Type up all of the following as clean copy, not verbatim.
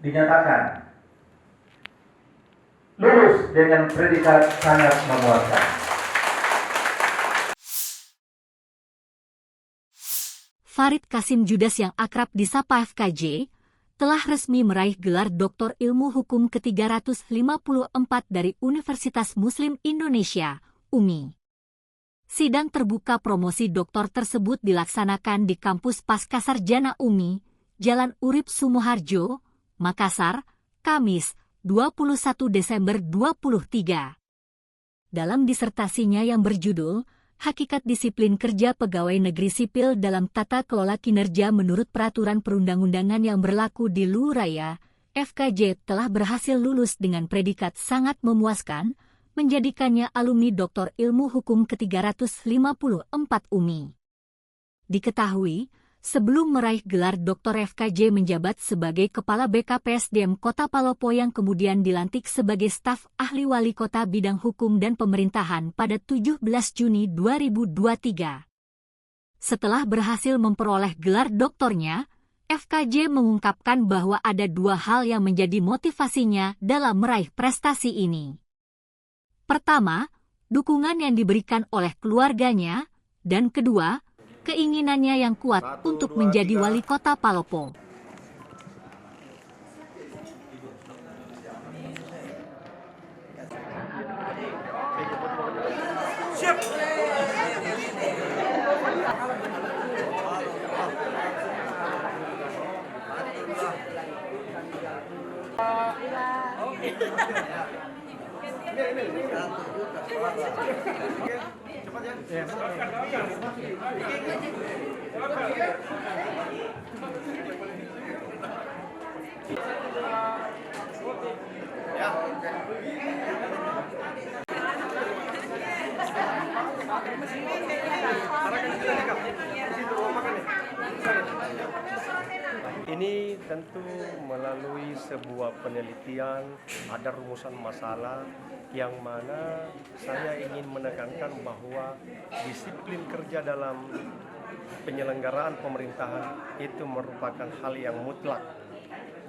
dinyatakan lulus dengan predikat sangat memuaskan. Farid Kasim Judas yang akrab disapa FKJ telah resmi meraih gelar Doktor Ilmu Hukum ke-354 dari Universitas Muslim Indonesia, UMI. Sidang terbuka promosi doktor tersebut dilaksanakan di kampus Pascasarjana UMI, Jalan Urip Sumoharjo, Makassar, Kamis, 21 Desember 2023. Dalam disertasinya yang berjudul Hakikat Disiplin Kerja Pegawai Negeri Sipil dalam Tata Kelola Kinerja menurut Peraturan Perundang-undangan yang berlaku di Luraya, FKJ telah berhasil lulus dengan predikat sangat memuaskan, menjadikannya alumni Doktor Ilmu Hukum ke-354 UMI. Diketahui, sebelum meraih gelar Dr. FKJ menjabat sebagai Kepala BKPSDM Kota Palopo yang kemudian dilantik sebagai staf ahli wali kota bidang hukum dan pemerintahan pada 17 Juni 2023. Setelah berhasil memperoleh gelar doktornya, FKJ mengungkapkan bahwa ada dua hal yang menjadi motivasinya dalam meraih prestasi ini. Pertama, dukungan yang diberikan oleh keluarganya, dan kedua, keinginannya yang kuat untuk menjadi wali kota Palopo. Siap. Ini tentu melalui sebuah penelitian, ada rumusan masalah yang mana saya ingin menekankan bahwa disiplin kerja dalam penyelenggaraan pemerintahan itu merupakan hal yang mutlak.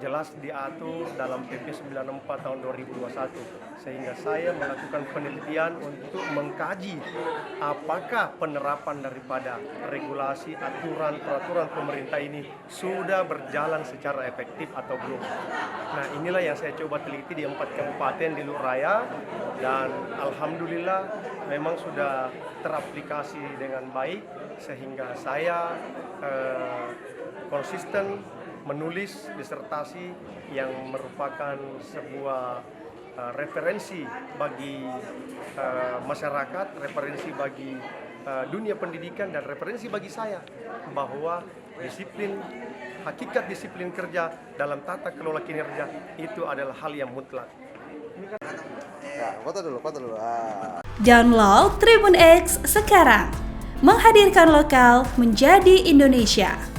Jelas diatur dalam PP 94 tahun 2021, sehingga saya melakukan penelitian untuk mengkaji apakah penerapan daripada regulasi, aturan, peraturan pemerintah ini sudah berjalan secara efektif atau belum. Nah, inilah yang saya coba teliti di 4 kabupaten di Luraya, dan alhamdulillah memang sudah teraplikasi dengan baik, sehingga saya konsisten menulis disertasi yang merupakan sebuah referensi bagi masyarakat, referensi bagi dunia pendidikan, dan referensi bagi saya bahwa hakikat disiplin kerja dalam tata kelola kinerja itu adalah hal yang mutlak. Foto dulu. Download Tribun X sekarang, menghadirkan lokal menjadi Indonesia.